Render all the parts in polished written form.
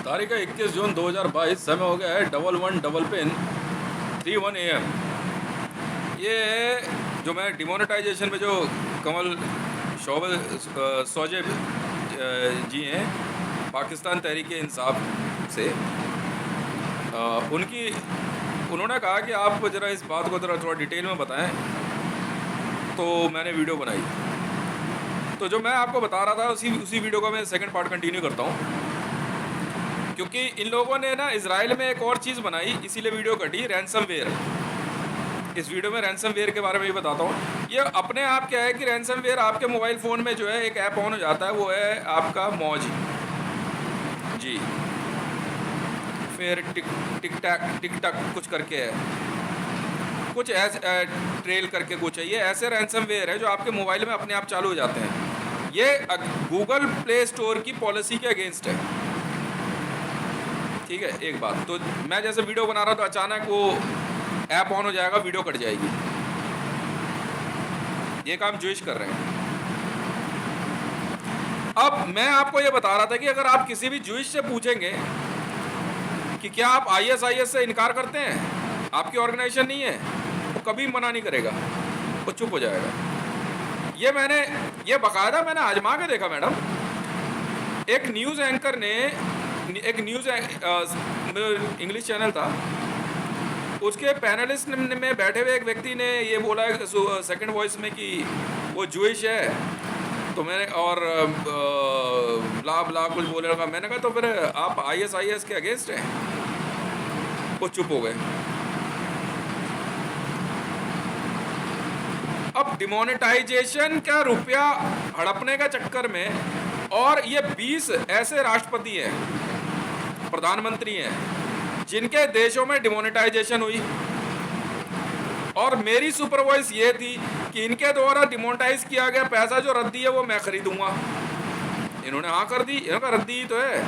तारीख है 21 जून 2022। समय हो गया है 11:31 AM। ये जो मैं डिमोनेटाइजेशन में जो कमल शोबल सोजेब जी हैं पाकिस्तान तहरीक इंसाफ से, उन्होंने कहा कि आप ज़रा इस बात को ज़रा थोड़ा डिटेल में बताएं, तो मैंने वीडियो बनाई। तो जो मैं आपको बता रहा था उसी वीडियो का मैं सेकंड पार्ट कंटिन्यू करता हूँ, क्योंकि इन लोगों ने ना इजराइल में एक और चीज़ बनाई, इसीलिए वीडियो कटी, रैंसमवेयर। इस वीडियो में रैंसमवेयर के बारे में भी बताता हूँ। ये अपने आप क्या है कि रैंसमवेयर आपके मोबाइल फ़ोन में जो है एक ऐप ऑन हो जाता है, वो है आपका मौज जी, फिर टिक टक कुछ करके है, कुछ ऐसे ट्रेल करके कुछ है। ये ऐसे रैंसमवेयर है जो आपके मोबाइल में अपने आप चालू हो जाते हैं। ये गूगल प्ले स्टोर की पॉलिसी के अगेंस्ट है, ठीक है। एक बात तो मैं जैसे वीडियो बना रहा हूँ तो अचानक वो ऐप ऑन हो जाएगा, वीडियो कट जाएगी। ये काम जूश कर रहे हैं। अब मैं आपको ये बता रहा था कि अगर आप किसी भी जूश से पूछेंगे कि क्या आप ISIS से इनकार करते हैं, आपकी ऑर्गेनाइजेशन नहीं है, वो कभी मना नहीं करेगा, वो चुप हो जाएगा। ये बाकायदा मैंने आजमा के देखा मैडम। एक न्यूज़ एंकर ने, एक न्यूज़ इंग्लिश चैनल था, उसके पैनलिस्ट में बैठे हुए एक व्यक्ति ने ये बोला सेकंड वॉइस में कि वो जूइश है, तो मैंने और ब्ला ब्ला कुछ बोले लगा। मैंने कहा तो फिर आप ISIS के अगेंस्ट हैं? वो चुप हो गए। अब डिमोनेटाइजेशन का रुपया हड़पने का चक्कर में, और ये 20 ऐसे राष्ट्रपति हैं, प्रधानमंत्री हैं, जिनके देशों में डिमोनेटाइजेशन हुई, और मेरी सुपरवाइज ये थी कि इनके द्वारा डिमोनेटाइज किया गया पैसा जो रद्दी है वो मैं खरीदूंगा। इन्होंने हाँ कर दी, इन्होंने रद्दी तो है,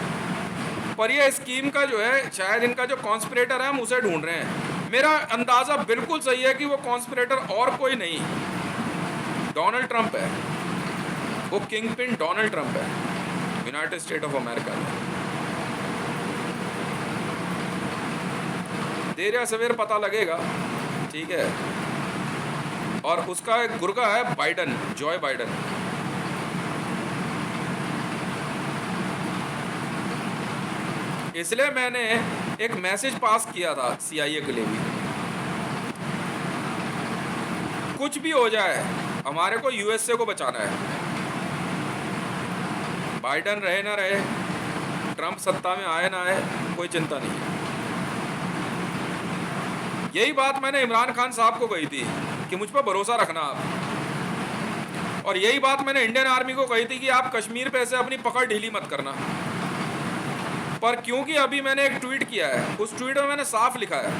पर ये स्कीम का जो है शायद इनका जो कॉन्स्पिरेटर है हम उसे ढूंढ रहे हैं। मेरा अंदाज़ा बिल्कुल सही है कि वो कॉन्स्पिरेटर और कोई नहीं, डोनाल्ड ट्रंप है। वो किंग पिन डोनाल्ड ट्रंप है, यूनाइटेड स्टेट ऑफ अमेरिका में। देर या सवेर पता लगेगा, ठीक है। और उसका एक गुर्गा है बाइडन, जॉय बाइडन। इसलिए मैंने एक मैसेज पास किया था CIA के लिए भी, कुछ भी हो जाए हमारे को USA को बचाना है। बाइडन रहे ना रहे, ट्रंप सत्ता में आए ना आए, कोई चिंता नहीं है। यही बात मैंने इमरान खान साहब को कही थी कि मुझ पर भरोसा रखना आप, और यही बात मैंने इंडियन आर्मी को कही थी कि आप कश्मीर पे से अपनी पकड़ ढीली मत करना। पर क्योंकि अभी मैंने एक ट्वीट किया है, उस ट्वीट में मैंने साफ लिखा है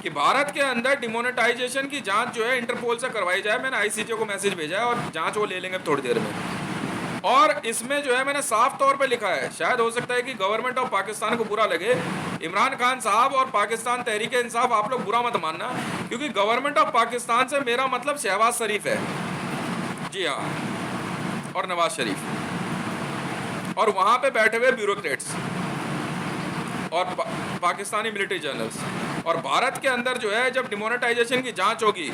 कि भारत के अंदर डिमोनेटाइजेशन की जांच जो है इंटरपोल से करवाई जाए। मैंने ICJ को मैसेज भेजा है और जांच वो ले लेंगे थोड़ी देर में। और इसमें जो है मैंने साफ तौर पे लिखा है, शायद हो सकता है कि गवर्नमेंट ऑफ पाकिस्तान को बुरा लगे, इमरान खान साहब और पाकिस्तान तहरीक इंसाफ आप लोग बुरा मत मानना, क्योंकि गवर्नमेंट ऑफ पाकिस्तान से मेरा मतलब शहबाज शरीफ है, जी हाँ, और नवाज शरीफ, और वहाँ पे बैठे हुए ब्यूरोक्रेट्स और पाकिस्तानी मिलिट्री जनरल्स। और भारत के अंदर जो है जब डिमोनेटाइजेशन की जांच होगी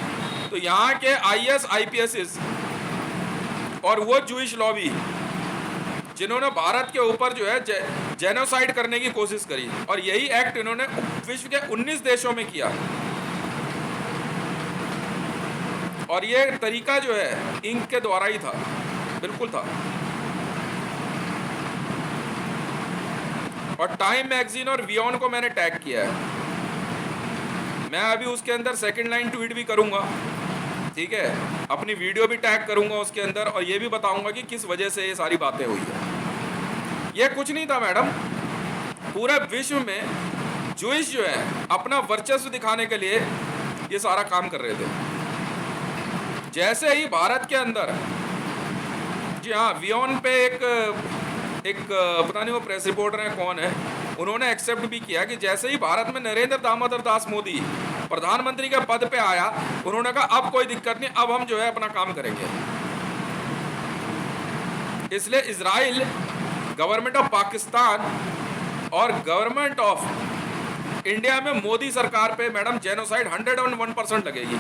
तो यहाँ के IS IPS और वो जूइश लॉबी जिन्होंने भारत के ऊपर जो है जेनोसाइड करने की कोशिश करी, और यही एक्ट इन्होंने विश्व के 19 देशों में किया। और ये तरीका जो है इंक के द्वारा ही था, बिल्कुल था। और टाइम मैगजीन और वियॉन को मैंने टैग किया है। मैं अभी उसके अंदर सेकंड लाइन ट्वीट भी करूंगा, ठीक है, अपनी वीडियो भी टैग करूंगा उसके अंदर, और ये भी बताऊंगा कि किस वजह से ये सारी बातें हुई है। ये कुछ नहीं था मैडम, पूरे विश्व में जूइश जो है अपना वर्चस्व दिखाने के लिए ये सारा काम कर रहे थे। जैसे ही भारत के अंदर, जी हाँ, वियॉन पे एक पता नहीं वो प्रेस रिपोर्टर है कौन है, उन्होंने एक्सेप्ट भी किया कि जैसे ही भारत में नरेंद्र दामोदर दास मोदी प्रधानमंत्री के पद पे आया, उन्होंने कहा अब कोई दिक्कत नहीं, अब हम जो है अपना काम करेंगे। इसलिए इजराइल, गवर्नमेंट ऑफ पाकिस्तान और गवर्नमेंट ऑफ इंडिया में मोदी सरकार पे मैडम जेनोसाइड 101% लगेगी।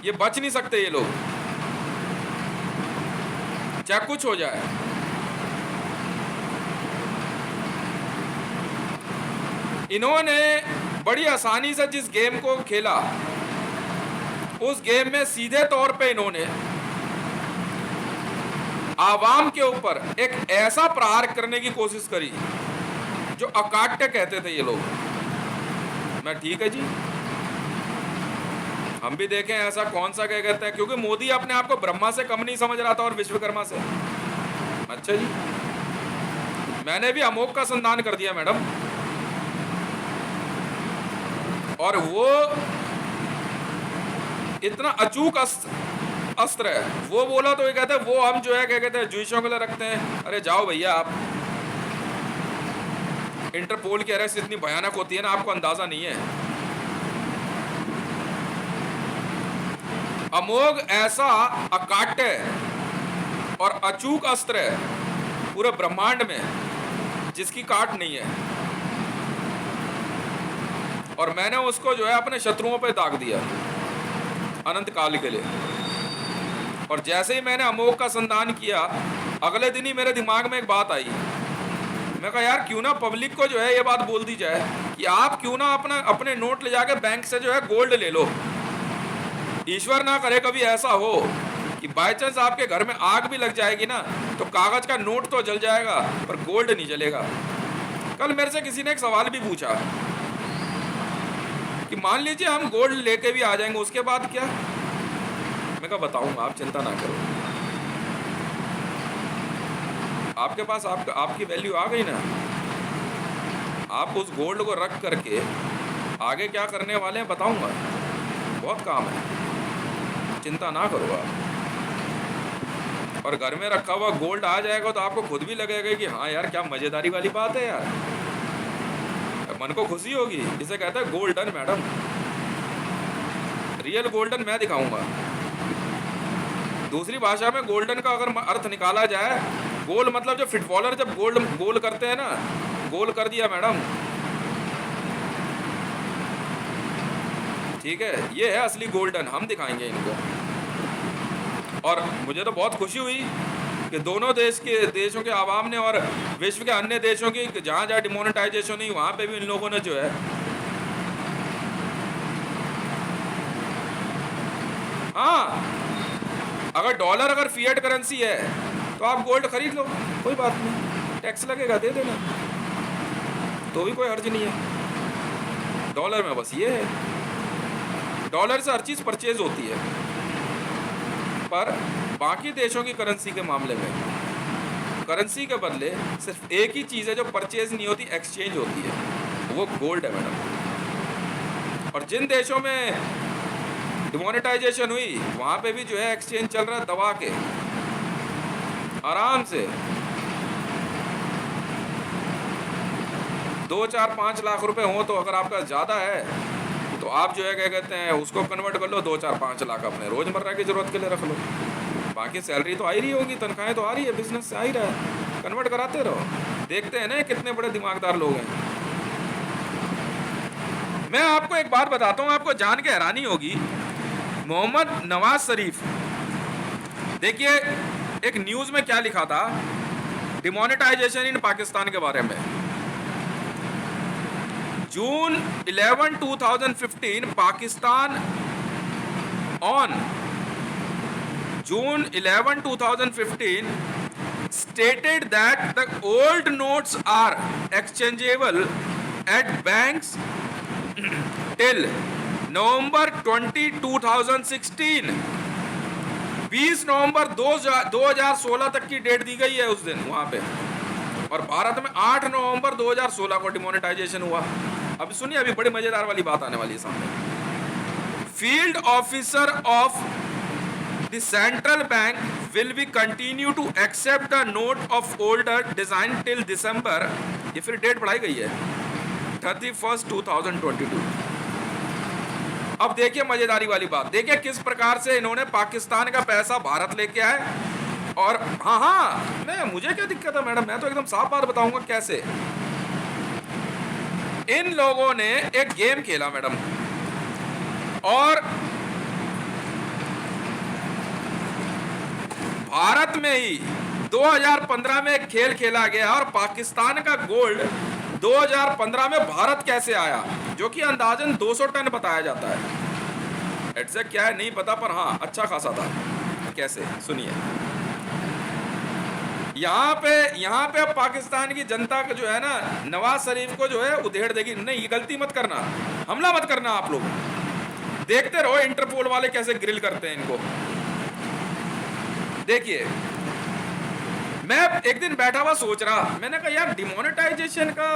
ये बच नहीं सकते ये लोग, चाहे कुछ हो जाए। इन्होंने बड़ी आसानी से जिस गेम को खेला, उस गेम में सीधे तौर पे इन्होंने आवाम के ऊपर एक ऐसा प्रहार करने की कोशिश करी जो अकाट्य कहते थे ये लोग। मैं ठीक है जी, हम भी देखें ऐसा कौन सा क्या कहता है, क्योंकि मोदी अपने आप को ब्रह्मा से कम नहीं समझ रहा था और विश्वकर्मा से। अच्छा जी, मैंने भी अमोघ का संधान कर दिया मैडम, और वो इतना अचूक अस्त्र है। वो बोला तो ये कहते हैं वो हम जो है क्या कहते हैं जुइशों के लिए रखते हैं। अरे जाओ भैया आप, इंटरपोल की अरेस्ट इतनी भयानक होती है ना, आपको अंदाजा नहीं है। अमोघ ऐसा अकाट्य और अचूक अस्त्र है पूरे ब्रह्मांड में जिसकी काट नहीं है, और मैंने उसको जो है अपने शत्रुओं पे दाग दिया अनंत काल के लिए। और जैसे ही मैंने अमोघ का संधान किया, अगले दिन ही मेरे दिमाग में एक बात आई। मैं कहा यार क्यों ना पब्लिक को जो है ये बात बोल दी जाए कि आप क्यों ना अपने नोट ले जाके बैंक से जो है गोल्ड ले लो। ईश्वर ना करे कभी ऐसा हो कि बाय चांस आपके घर में आग भी लग जाएगी ना, तो कागज का नोट तो जल जाएगा पर गोल्ड नहीं जलेगा। कल मेरे से किसी ने एक सवाल भी पूछा कि मान लीजिए हम गोल्ड लेके भी आ जाएंगे, उसके बाद क्या? मैं कहा बताऊंगा, आप चिंता ना करो। आपके पास आपकी वैल्यू आ गई ना, आप उस गोल्ड को रख करके आगे क्या करने वाले हैं बताऊंगा, बहुत काम है, चिंता ना करो आप। और घर में रखा हुआ गोल्ड आ जाएगा तो आपको खुद भी लगेगा कि हाँ यार क्या मजेदारी वाली बात है यार, मन को खुशी होगी। इसे कहता है गोल्डन मैडम, रियल गोल्डन मैं दिखाऊंगा। दूसरी भाषा में गोल्डन का अगर अर्थ निकाला जाए, गोल मतलब जो फुटबॉलर जब गोल करते हैं ना, गोल कर दिया मैडम, ठीक है, ये है असली गोल्डन, हम दिखाएंगे इनको। और मुझे तो बहुत खुशी हुई कि दोनों देशों के आवाम ने और विश्व के अन्य देशों की जहाँ जहाँ डिमोनेटाइजेशन हुई वहाँ पे भी इन लोगों ने जो है हाँ, अगर डॉलर अगर फिएट करेंसी है तो आप गोल्ड खरीद लो, कोई बात नहीं, टैक्स लगेगा दे देना, तो भी कोई हर्ज नहीं है। डॉलर में बस ये है, डॉलर से हर चीज़ परचेज होती है, पर बाकी देशों की करेंसी के मामले में करेंसी के बदले सिर्फ एक ही चीज़ है जो परचेज नहीं होती, एक्सचेंज होती है, वो गोल्ड है मैडम। और जिन देशों में डिमोनेटाइजेशन हुई वहाँ पे भी जो है एक्सचेंज चल रहा है दबा के आराम से। 2, 4, 5 लाख रुपए हो तो अगर आपका ज़्यादा है तो आप जो है क्या कहते हैं उसको कन्वर्ट कर लो, 2, 4, 5 लाख अपने रोजमर्रा की जरूरत के लिए रख लो। बाकी सैलरी तो आ ही रही होगी, तनख्वाहें तो आ रही है, बिजनेस से आ ही रहा है, कन्वर्ट कराते रहो। देखते हैं ना कितने बड़े दिमागदार लोग हैं। मैं आपको एक बात बताता हूँ, आपको जान के हैरानी होगी। मोहम्मद नवाज शरीफ, देखिए एक न्यूज़ में क्या लिखा था डिमोनेटाइजेशन इन पाकिस्तान के बारे में। जून 11, 2015 Pakistan on June 11, 2015 stated that the old notes are exchangeable at banks till November 20, 2016। 20 नवंबर 2016 तक की डेट दी गई है उस दिन वहां पे, और भारत में 8 नवंबर 2016 को डिमोनेटाइजेशन हुआ। अब सुनिए, अभी बड़ी मजेदार वाली बात आने वाली है सामने। Field officer of The central bank will be continue to accept the note of older design till December, ये फिर डेट बढ़ाई गई है 31, 2022। अब देखिए मजेदारी वाली बात, देखिए किस प्रकार से इन्होंने पाकिस्तान का पैसा भारत लेके आए और हाँ हाँ, मैं मुझे क्या दिक्कत है मैडम, मैं तो एकदम साफ बात बताऊंगा कैसे। इन लोगों ने एक गेम खेला मैडम, और भारत में ही 2015 में एक खेल खेला गया, और पाकिस्तान का गोल्ड 2015 में भारत कैसे आया, जो कि अंदाजन 200 टन बताया जाता है। एग्जैक्ट क्या है नहीं पता, पर हाँ अच्छा खासा था। कैसे, सुनिए। यहाँ पे अब पाकिस्तान की जनता को जो है ना, नवाज शरीफ को जो है उधेड़ देगी। नहीं, ये गलती मत करना, हमला मत करना आप लोग। देखते रहो इंटरपोल वाले कैसे ग्रिल करते हैं इनको। देखिए, मैं एक दिन बैठा हुआ सोच रहा, मैंने कहा यार डिमोनेटाइजेशन का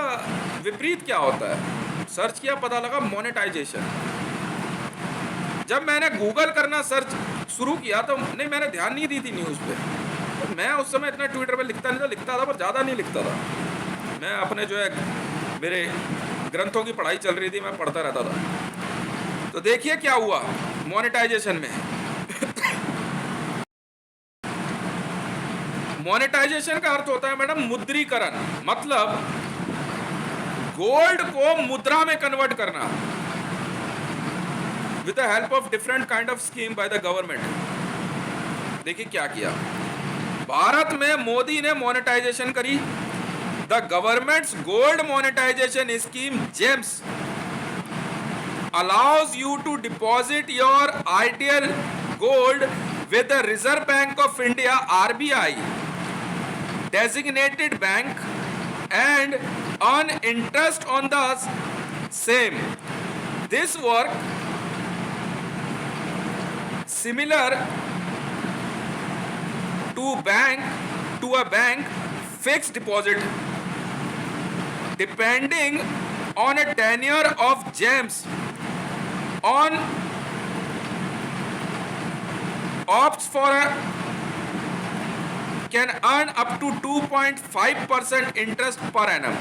विपरीत क्या होता है। सर्च किया, पता लगा मोनेटाइजेशन। जब मैंने गूगल करना सर्च शुरू किया तो नहीं, मैंने ध्यान नहीं दी थी न्यूज़ पे। तो मैं उस समय इतना ट्विटर पे लिखता नहीं था, लिखता था पर ज़्यादा नहीं लिखता था। मैं अपने जो है मेरे ग्रंथों की पढ़ाई चल रही थी, मैं पढ़ता रहता था। तो देखिए क्या हुआ मोनेटाइजेशन में। मोनेटाइजेशन का अर्थ होता है मैडम मुद्रीकरण, मतलब गोल्ड को मुद्रा में कन्वर्ट करना with the help of different kind of scheme by the government. देखिए क्या किया भारत में, मोदी ने मोनेटाइजेशन करी। The government's gold monetisation scheme James allows you to deposit your ideal gold with the Reserve Bank of India RBI designated bank and earn interest on the same. This work similar to a bank fixed deposit depending on a tenure of gems on opts for a can earn up to 2.5% interest per annum।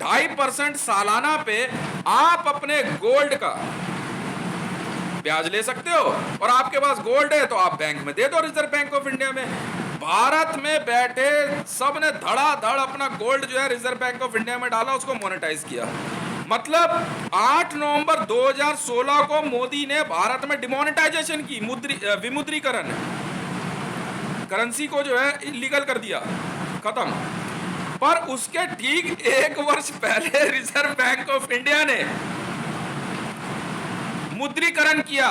2.5% सालाना पे आप अपने gold का ब्याज ले सकते हो, और आपके पास गोल्ड है तो आप बैंक में दे दो, रिजर्व बैंक ऑफ इंडिया में। भारत में बैठे सब ने धड़ाधड़ अपना गोल्ड जो है रिजर्व बैंक ऑफ इंडिया में डाला, उसको मोनेटाइज किया। मतलब 8 नवंबर 2016 को मोदी ने भारत में डिमोनेटाइजेशन की, विमुद्रीकरण, करेंसी को जो है इलीगल कर दिया, खत्म। पर उसके ठीक 1 वर्ष पहले रिजर्व बैंक ऑफ इंडिया ने मुद्रीकरण किया,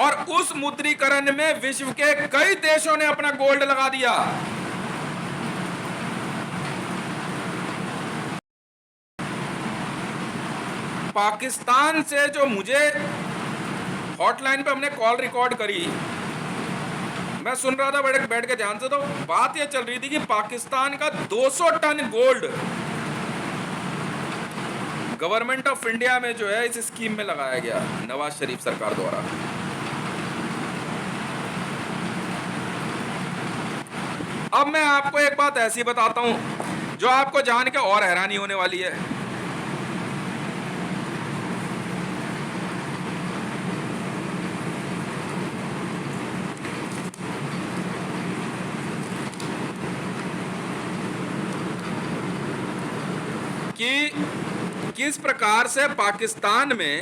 और उस मुद्रीकरण में विश्व के कई देशों ने अपना गोल्ड लगा दिया। पाकिस्तान से जो मुझे हॉटलाइन पे हमने कॉल रिकॉर्ड करी, मैं सुन रहा था बैठ के ध्यान से, तो बात यह चल रही थी कि पाकिस्तान का 200 ton gold government of India में जो है इस स्कीम में लगाया गया नवाज शरीफ सरकार द्वारा। अब मैं आपको एक बात ऐसी बताता हूं जो आपको जान के और हैरानी होने वाली है। कि किस प्रकार से पाकिस्तान में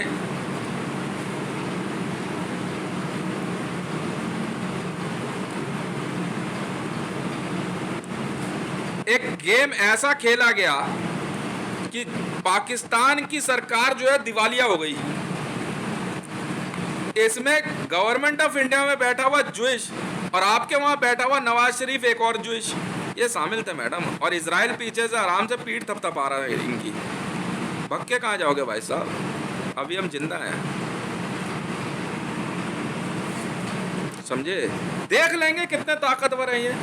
एक गेम ऐसा खेला गया कि पाकिस्तान की सरकार जो है दिवालिया हो गई। इसमें गवर्नमेंट ऑफ इंडिया में बैठा हुआ जुइश और आपके वहां बैठा हुआ नवाज शरीफ एक और जुइश, ये शामिल थे मैडम। और इजराइल पीछे से आराम से पीठ थपथपा रहा है इनकी। भग के कहाँ जाओगे भाई साहब, अभी हम जिंदा हैं, समझे। देख लेंगे कितने ताकतवर हैं ये।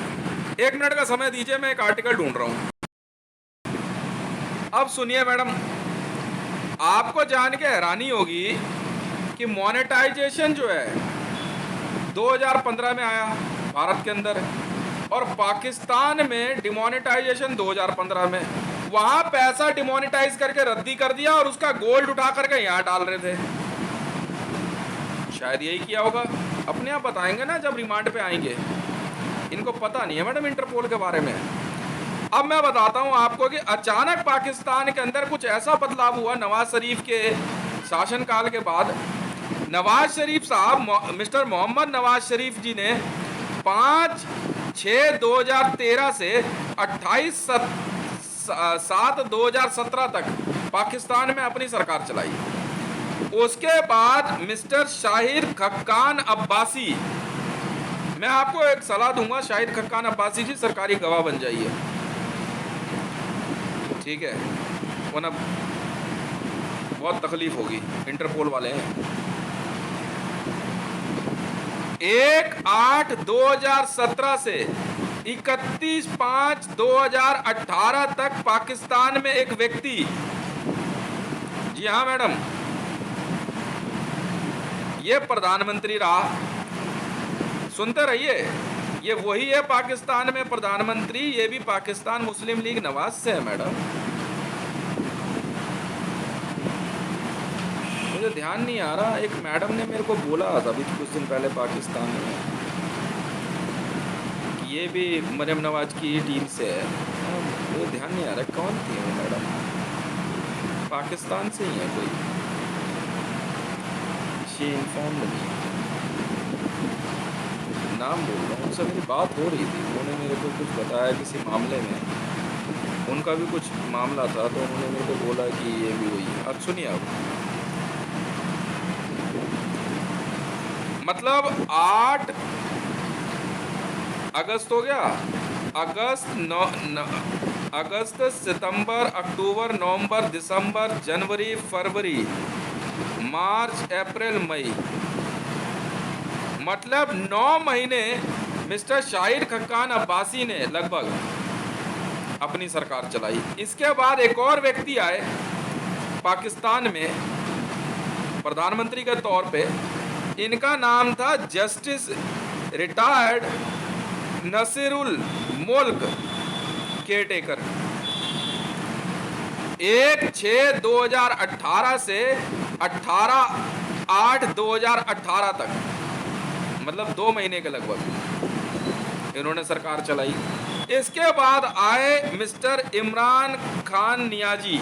1 मिनट का समय दीजिए, मैं एक आर्टिकल ढूंढ रहा हूं। अब सुनिए मैडम, आपको जान के हैरानी होगी कि मोनेटाइजेशन जो है 2015 में आया भारत के अंदर, और पाकिस्तान में डिमोनेटाइजेशन 2015 में। वहां पैसा डिमोनेटाइज करके रद्दी कर दिया और उसका गोल्ड उठा करके यहां डाल रहे थे। शायद यही किया होगा, अपने आप बताएंगे ना जब रिमांड पे आएंगे। इनको पता नहीं है मैडम इंटरपोल के बारे में। अब मैं बताता हूं आपको कि अचानक पाकिस्तान के अंदर कुछ ऐसा बदलाव हुआ नवाज शरीफ के शासनकाल के बाद। नवाज शरीफ साहब, मिस्टर मोहम्मद नवाज शरीफ जी ने 5/6/2013 से 28/7/2017 तक पाकिस्तान में अपनी सरकार चलाई। उसके बाद मिस्टर शाहिद खक्कान अब्बासी, मैं आपको एक सलाह दूंगा, शाहिद खक्कान अब्बासी जी सरकारी गवाह बन जाइए, ठीक है, वरना बहुत तकलीफ होगी, इंटरपोल वाले हैं। 1/8/2017 से 31/5/2018 तक पाकिस्तान में एक व्यक्ति, जी हाँ मैडम, ये प्रधानमंत्री रहा, सुनते रहिए, ये वही है पाकिस्तान में प्रधानमंत्री, ये भी पाकिस्तान मुस्लिम लीग नवाज से है मैडम। मुझे ध्यान नहीं आ रहा, एक मैडम ने मेरे को बोला था अभी कुछ दिन पहले पाकिस्तान में कि ये भी मरियम नवाज की टीम से है। मुझे ध्यान नहीं आ रहा कौन थी वो मैडम, पाकिस्तान से ही है कोई, शी इन्फॉर्म नहीं, नाम बोल रहा हूँ, उनसे मेरी बात हो रही थी, उन्होंने मेरे को कुछ बताया किसी मामले में, उनका भी कुछ मामला था, तो उन्होंने मेरे को बोला कि ये भी वही है। अब सुनिए, आप मतलब 8 अगस्त हो गया, अगस्त, सितंबर, अक्टूबर, नवंबर, दिसंबर, जनवरी, फरवरी, मार्च, अप्रैल, मई, मतलब 9 महीने मिस्टर शाहिद खक्कान अब्बासी ने लगभग अपनी सरकार चलाई। इसके बाद एक और व्यक्ति आए पाकिस्तान में प्रधानमंत्री के तौर पे, इनका नाम था जस्टिस रिटायर्ड नसीरुल मुल्क केयरटेकर। 1/6/2018 से 18/8/2018 तक, मतलब 2 महीने के लगभग इन्होंने सरकार चलाई। इसके बाद आए मिस्टर इमरान खान नियाजी,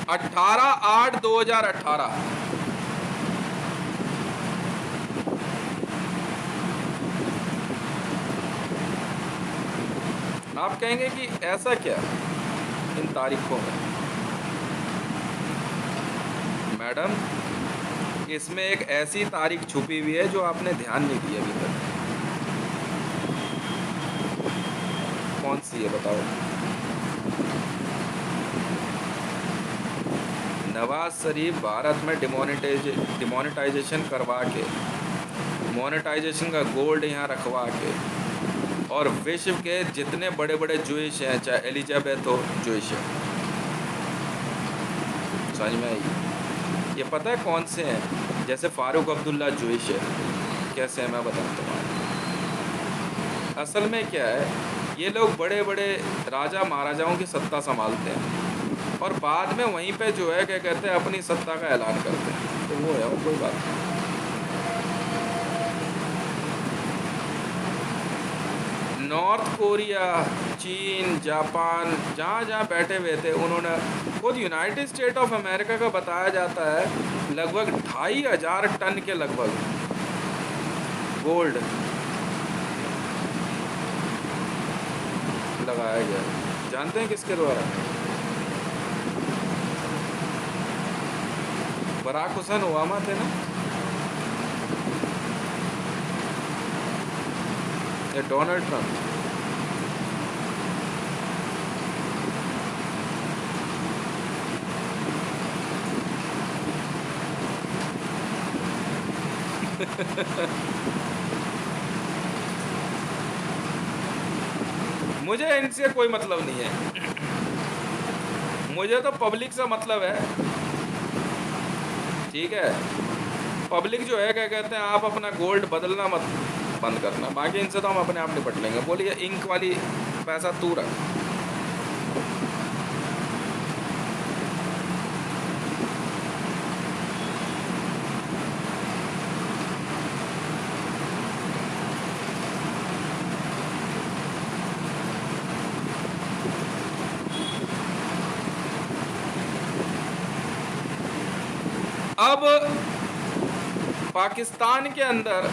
18/8/2018। आप कहेंगे कि ऐसा क्या इन तारीखों में, मैडम इसमें एक ऐसी तारीख छुपी हुई है जो आपने ध्यान नहीं दिया अभी तक। कौन सी है बताओ? नवाज शरीफ भारत में डिमोनेटाइजेशन करवा के, मोनेटाइजेशन का गोल्ड यहाँ रखवा के, और विश्व के जितने बड़े बड़े जूइश हैं, चाहे एलिजाबेथ हो जूइश है, समझ में आई? ये पता है कौन से हैं? जैसे फारूक अब्दुल्ला जूइश है, कैसे है मैं बताता हूँ। असल में क्या है, ये लोग बड़े बड़े राजा महाराजाओं की सत्ता संभालते हैं और बाद में वहीं पे जो है क्या कहते हैं अपनी सत्ता का ऐलान करते हैं, तो वो है वो, कोई बात नहीं। नॉर्थ कोरिया, चीन, जापान, जहाँ जहाँ बैठे हुए थे, उन्होंने खुद यूनाइटेड स्टेट ऑफ अमेरिका का बताया जाता है लगभग 2500 टन के लगभग गोल्ड लगाया गया। जानते हैं किसके द्वारा? बराक हुसैन ओबामा थे ना, या डोनाल्ड ट्रंप? मुझे इनसे कोई मतलब नहीं है, मुझे तो पब्लिक से मतलब है, ठीक है? पब्लिक जो है क्या कहते हैं, आप अपना गोल्ड बदलना मत बंद करना, बाकी इनसे तो हम अपने आप निपट लेंगे। बोलिए इंक वाली पैसा तू रख। अब पाकिस्तान के अंदर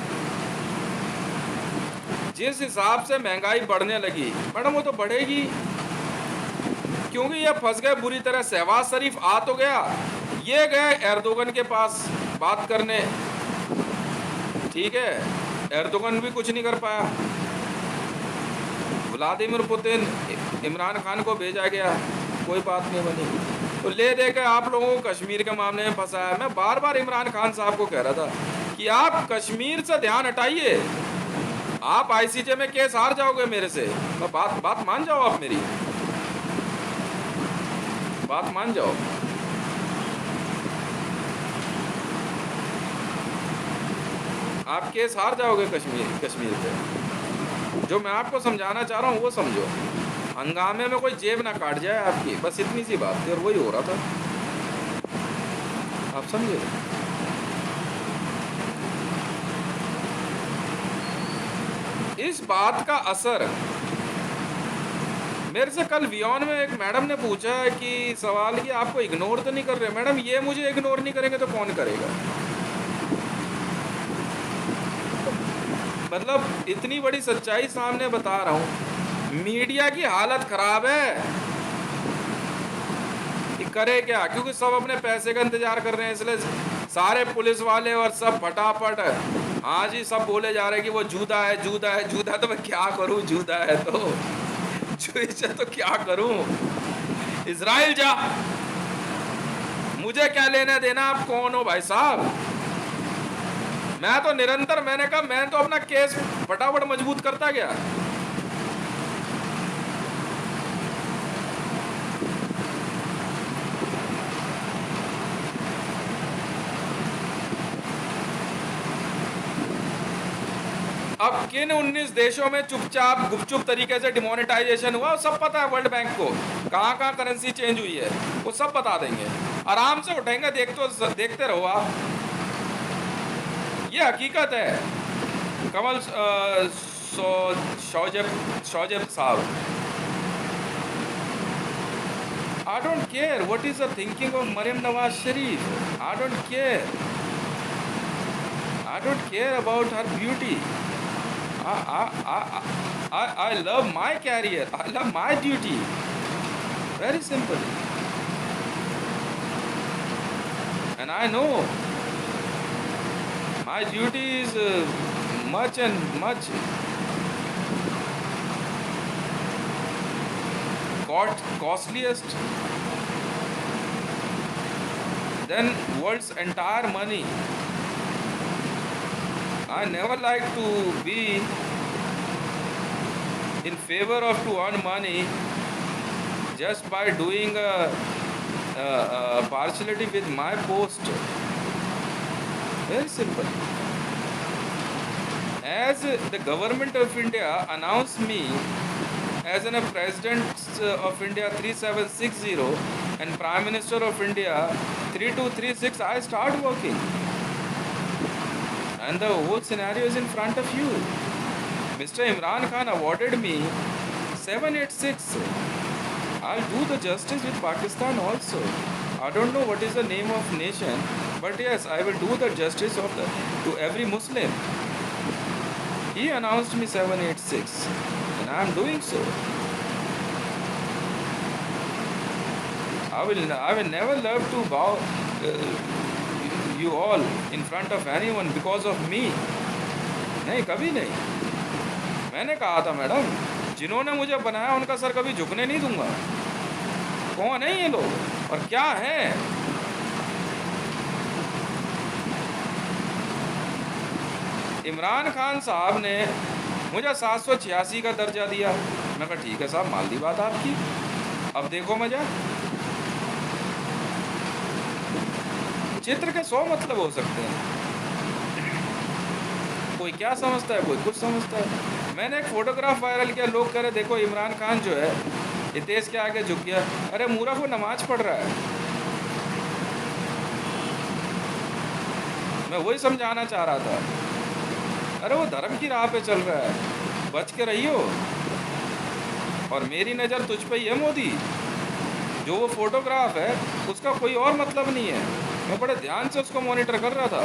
जिस हिसाब से महंगाई बढ़ने लगी, मैडम वो तो बढ़ेगी, क्योंकि ये फंस गए बुरी तरह। शहबाज शरीफ आ तो गया, ये गए एर्दोगन के पास बात करने, ठीक है, एर्दोगन भी कुछ नहीं कर पाया। व्लादिमीर पुतिन, इमरान खान को भेजा गया, कोई बात नहीं बनी। तो ले दे के आप लोगों को कश्मीर के मामले में फंसाया। मैं बार बार इमरान खान साहब को कह रहा था कि आप कश्मीर से ध्यान हटाइए, आप आईसीजे में केस हार जाओगे मेरे से। मैं बात मान जाओ, आप मेरी बात मान जाओ। आप केस हार जाओगे कश्मीर पे। जो मैं आपको समझाना चाह रहा हूँ वो समझो, हंगामे में कोई जेब ना काट जाए आपकी, बस इतनी सी बात थी और वही हो रहा था, आप समझे। इस बात का असर मेरे से कल वियॉन में एक मैडम ने पूछा है कि सवाल कि आपको इग्नोर तो नहीं कर रहे। मैडम ये मुझे इग्नोर नहीं करेंगे तो कौन करेगा। मतलब इतनी बड़ी सच्चाई सामने बता रहा हूँ, मीडिया की हालत खराब है कि करे क्या, क्योंकि सब अपने पैसे का इंतजार कर रहे हैं, इसलिए सारे पुलिस वाले और सब फटाफट आज ही सब बोले जा रहे हैं कि वो जूदा है जूदा है जूदा। तो मैं क्या करूँ, जूदा है तो क्या करूँ। इजराइल जा, मुझे क्या लेना देना, आप कौन हो भाई साहब। मैं तो निरंतर, मैंने कहा मैं तो अपना केस फटाफट मजबूत करता गया। अब किन 19 देशों में चुपचाप गुपचुप तरीके से डिमोनेटाइजेशन हुआ, सब पता है वर्ल्ड बैंक को, कहाँ कहाँ करेंसी चेंज हुई है, वो सब बता देंगे, आराम से उठेंगे। देखते रहो आप, ये हकीकत है। कमल शौजब साहब, I don't care what is the thinking of Maryam Nawaz Sharif. I don't care about her beauty. I love my career. I love my duty. Very simple. And I know my duty is much and much costliest than world's entire money. I never like to be in favor of to earn money just by doing a partiality with my post. Very simple. As the government of India announced me as a President of India 3760 and Prime Minister of India 3236, I start working. And the whole scenario is in front of you. Mr. Imran Khan awarded me 786. I'll do the justice with Pakistan also. I don't know what is the name of nation, but yes, I will do the justice to every Muslim. He announced me 786, and I am doing so. I will never love to bow you all in front of anyone because of me. नहीं, कभी नहीं। मैंने कहा था madam, जिन्होंने मुझे बनाया उनका सर कभी झुकने नहीं दूंगा। कौन है ये लोग और क्या है? इमरान खान साहब ने मुझे 786 का दर्जा दिया। मैं कहा ठीक है साहब, माल दी बात आपकी, अब देखो मजा। चित्र के 100 मतलब हो सकते हैं, कोई क्या समझता है, कोई कुछ समझता है। मैंने एक फोटोग्राफ वायरल किया, लोग कह रहे देखो इमरान खान जो है ये देश के आगे झुक गया। अरे मूर्ख, वो नमाज पढ़ रहा है। मैं वही समझाना चाह रहा था। अरे वो धर्म की राह पे चल रहा है, बच के रहियो। और मेरी नज़र तुझ पे ही है मोदी। जो वो फोटोग्राफ है उसका कोई और मतलब नहीं है। मैं बड़े ध्यान से उसको मॉनिटर कर रहा था।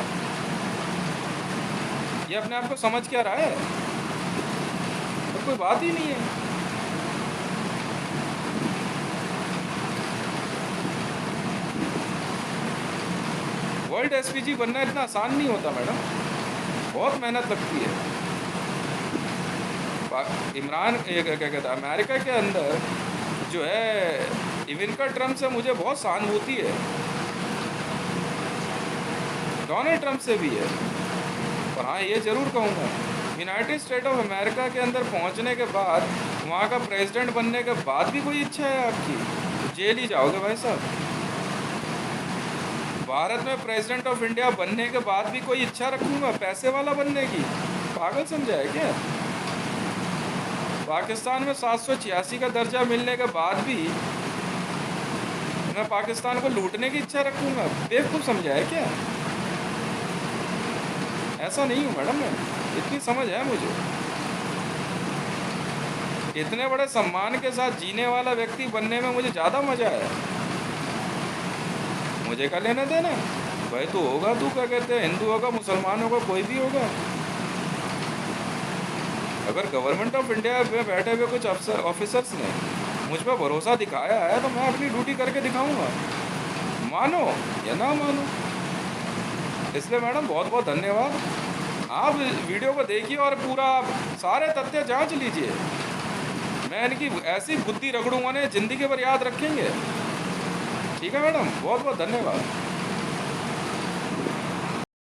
ये अपने आप को समझ क्या रहा है, तो कोई बात ही नहीं है। वर्ल्ड एसपीजी बनना इतना आसान नहीं होता मैडम, बहुत मेहनत लगती है। इमरान क्या कहता है, अमेरिका के अंदर जो है इविंका ट्रम्प से मुझे बहुत सहानुभूति है, डोनाल्ड ट्रम्प से भी है। और हाँ, ये ज़रूर कहूँगा, यूनाइटेड स्टेट ऑफ अमेरिका के अंदर पहुँचने के बाद, वहाँ का प्रेसिडेंट बनने के बाद भी कोई इच्छा है आपकी, तो जेल ही जाओगे भाई साहब। भारत में प्रेसिडेंट ऑफ इंडिया बनने के बाद भी कोई इच्छा रखूँगा पैसे वाला बनने की? पागल समझा है क्या? पाकिस्तान में 786 का दर्जा मिलने के बाद भी मैं पाकिस्तान को लूटने की इच्छा रखूँगा? बेवकूफ़ समझा है क्या? ऐसा नहीं हूँ मैडम, मैं इतनी समझ है मुझे। इतने बड़े सम्मान के साथ जीने वाला व्यक्ति बनने में मुझे ज़्यादा मज़ा आया। मुझे क्या लेना देना भाई, तू होगा, तू क्या कहते हैं, हिंदू होगा, मुसलमान होगा, कोई भी होगा। अगर गवर्नमेंट ऑफ इंडिया में बैठे हुए कुछ ऑफिसर्स ने मुझ पर भरोसा दिखाया है तो मैं अपनी ड्यूटी करके दिखाऊंगा, मानो या ना मानो। इसलिए मैडम बहुत बहुत धन्यवाद। आप वीडियो को देखिए और पूरा सारे तथ्य जांच लीजिए। मैं इनकी ऐसी बुद्धि रगड़ूंगा ना, ज़िंदगी भर याद रखेंगे। ठीक है मैडम, बहुत बहुत धन्यवाद।